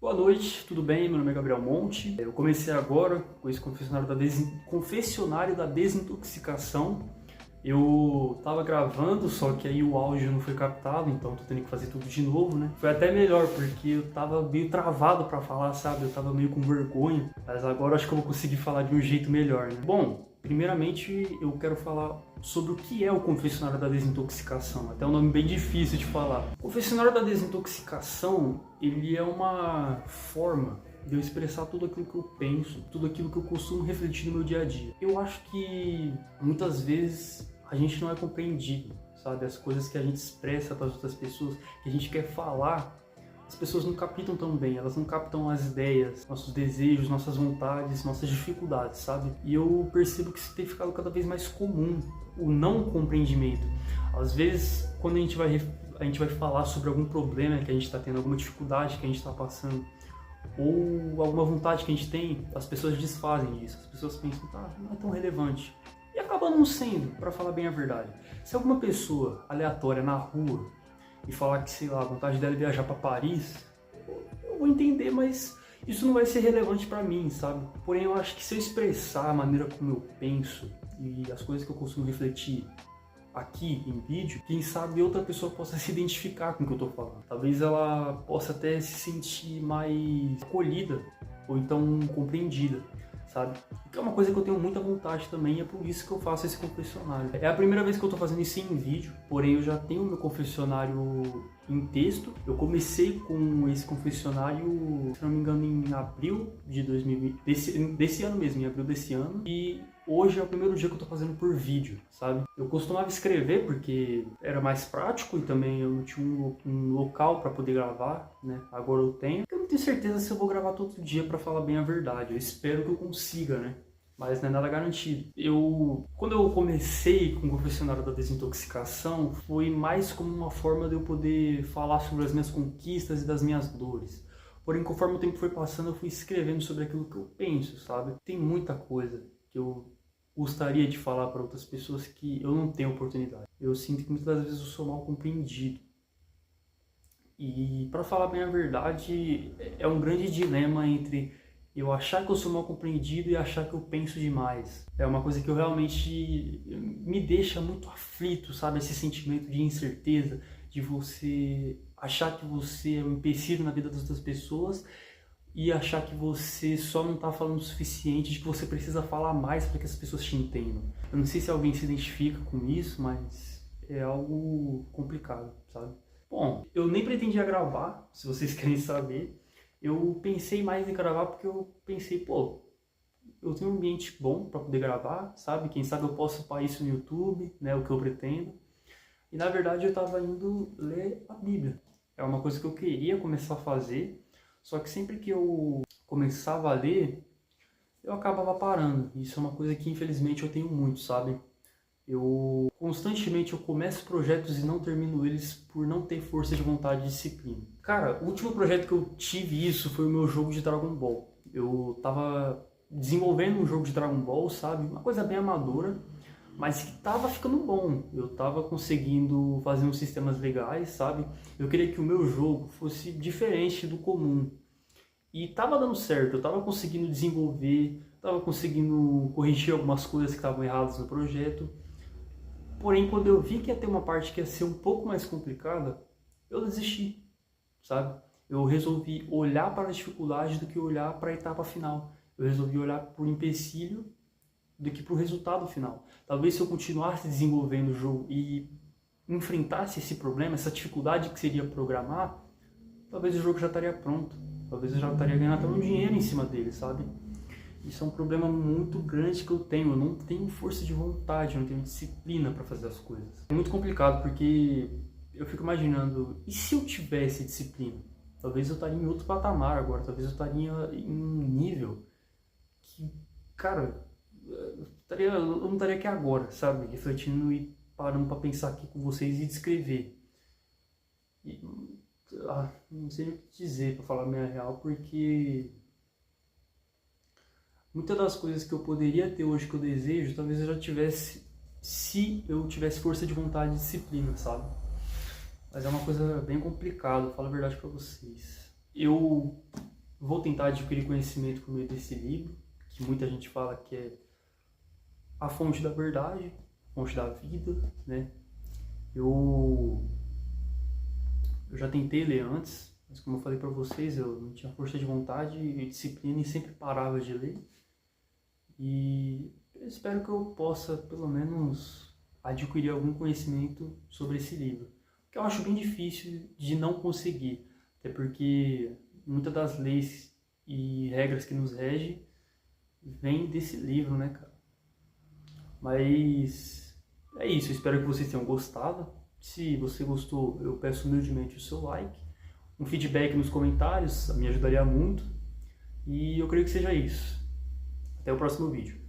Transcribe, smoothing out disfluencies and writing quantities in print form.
Boa noite, tudo bem? Meu nome é Gabriel Monte. Eu comecei agora com esse confessionário da desintoxicação. Eu tava gravando, só que aí o áudio não foi captado, então tô tendo que fazer tudo de novo, né? Foi até melhor, porque eu tava meio travado pra falar, sabe? Eu tava meio com vergonha, mas agora eu acho que eu vou conseguir falar de um jeito melhor, né? Bom, primeiramente eu quero falar sobre o que é o confessionário da desintoxicação, até um nome bem difícil de falar. O confessionário da desintoxicação, ele é uma forma de eu expressar tudo aquilo que eu penso, tudo aquilo que eu costumo refletir no meu dia a dia. Eu acho que muitas vezes a gente não é compreendido, sabe? As coisas que a gente expressa para as outras pessoas, que a gente quer falar, as pessoas não captam tão bem, elas não captam as ideias, nossos desejos, nossas vontades, nossas dificuldades, sabe? E eu percebo que isso tem ficado cada vez mais comum, o não compreendimento. Às vezes, quando a gente vai falar sobre algum problema que a gente está tendo, alguma dificuldade que a gente está passando, ou alguma vontade que a gente tem, as pessoas desfazem disso, as pessoas pensam, tá, não é tão relevante. E acaba não sendo, para falar bem a verdade. Se alguma pessoa aleatória na rua e falar que, sei lá, a vontade dela é viajar para Paris, eu vou entender, mas isso não vai ser relevante para mim, sabe? Porém, eu acho que se eu expressar a maneira como eu penso e as coisas que eu costumo refletir aqui em vídeo, quem sabe outra pessoa possa se identificar com o que eu tô falando. Talvez ela possa até se sentir mais acolhida ou então compreendida, sabe? Que é uma coisa que eu tenho muita vontade também, e é por isso que eu faço esse confessionário. É a primeira vez que eu tô fazendo isso em vídeo, porém eu já tenho o meu confessionário em texto. Eu comecei com esse confessionário, se não me engano, em abril de 2020, desse ano mesmo, em abril desse ano, e hoje é o primeiro dia que eu tô fazendo por vídeo, sabe? Eu costumava escrever porque era mais prático e também eu não tinha um local para poder gravar, né? Agora eu tenho. Eu não tenho certeza se eu vou gravar todo dia, para falar bem a verdade. Eu espero que eu consiga, né? Mas não é nada garantido. Quando eu comecei com o confessionário da desintoxicação, foi mais como uma forma de eu poder falar sobre as minhas conquistas e das minhas dores. Porém, conforme o tempo foi passando, eu fui escrevendo sobre aquilo que eu penso, sabe? Tem muita coisa que eu gostaria de falar para outras pessoas que eu não tenho oportunidade. Eu sinto que muitas vezes eu sou mal compreendido. E, para falar bem a verdade, é um grande dilema entre eu achar que eu sou mal compreendido e achar que eu penso demais. É uma coisa que eu realmente me deixa muito aflito, sabe? Esse sentimento de incerteza, de você achar que você é um empecilho na vida das outras pessoas e achar que você só não está falando o suficiente, de que você precisa falar mais para que as pessoas te entendam. Eu não sei se alguém se identifica com isso, mas é algo complicado, sabe? Bom, eu nem pretendia gravar, se vocês querem saber. Eu pensei mais em gravar porque eu pensei, pô, eu tenho um ambiente bom para poder gravar, sabe? Quem sabe eu posso upar isso no YouTube, né? O que eu pretendo. E na verdade eu estava indo ler a Bíblia. É uma coisa que eu queria começar a fazer, só que sempre que eu começava a ler, eu acabava parando. Isso é uma coisa que infelizmente eu tenho muito, sabe? Constantemente eu começo projetos e não termino eles por não ter força de vontade e disciplina. Cara, o último projeto que eu tive isso foi o meu jogo de Dragon Ball. Eu tava desenvolvendo um jogo de Dragon Ball, sabe? Uma coisa bem amadora, mas que tava ficando bom. Eu tava conseguindo fazer uns sistemas legais, sabe? Eu queria que o meu jogo fosse diferente do comum. E tava dando certo, eu tava conseguindo desenvolver, tava conseguindo corrigir algumas coisas que estavam erradas no projeto. Porém, quando eu vi que ia ter uma parte que ia ser um pouco mais complicada, eu desisti, sabe? Eu resolvi olhar para a dificuldade do que olhar para a etapa final. Eu resolvi olhar para o empecilho do que para o resultado final. Talvez se eu continuasse desenvolvendo o jogo e enfrentasse esse problema, essa dificuldade que seria programar, talvez o jogo já estaria pronto. Talvez eu já estaria ganhando até um dinheiro em cima dele, sabe? Isso é um problema muito grande que eu tenho. Eu não tenho força de vontade, eu não tenho disciplina para fazer as coisas. É muito complicado porque eu fico imaginando, e se eu tivesse disciplina? Talvez eu estaria em outro patamar agora, talvez eu estaria em um nível que, cara, eu não estaria aqui agora, sabe? Refletindo e parando para pensar aqui com vocês e descrever. Não sei o que dizer, para falar a minha real, porque muitas das coisas que eu poderia ter hoje que eu desejo, talvez eu já tivesse, se eu tivesse força de vontade e disciplina, sabe? Mas é uma coisa bem complicada, eu falo a verdade pra vocês. Eu vou tentar adquirir conhecimento por meio desse livro, que muita gente fala que é a fonte da verdade, a fonte da vida, né? Eu já tentei ler antes, mas como eu falei para vocês, eu não tinha força de vontade e disciplina e sempre parava de ler. E eu espero que eu possa, pelo menos, adquirir algum conhecimento sobre esse livro. Que eu acho bem difícil de não conseguir, até porque muitas das leis e regras que nos regem vêm desse livro, né, cara? Mas é isso, eu espero que vocês tenham gostado. Se você gostou, eu peço humildemente o seu like, um feedback nos comentários, me ajudaria muito. E eu creio que seja isso. Até o próximo vídeo.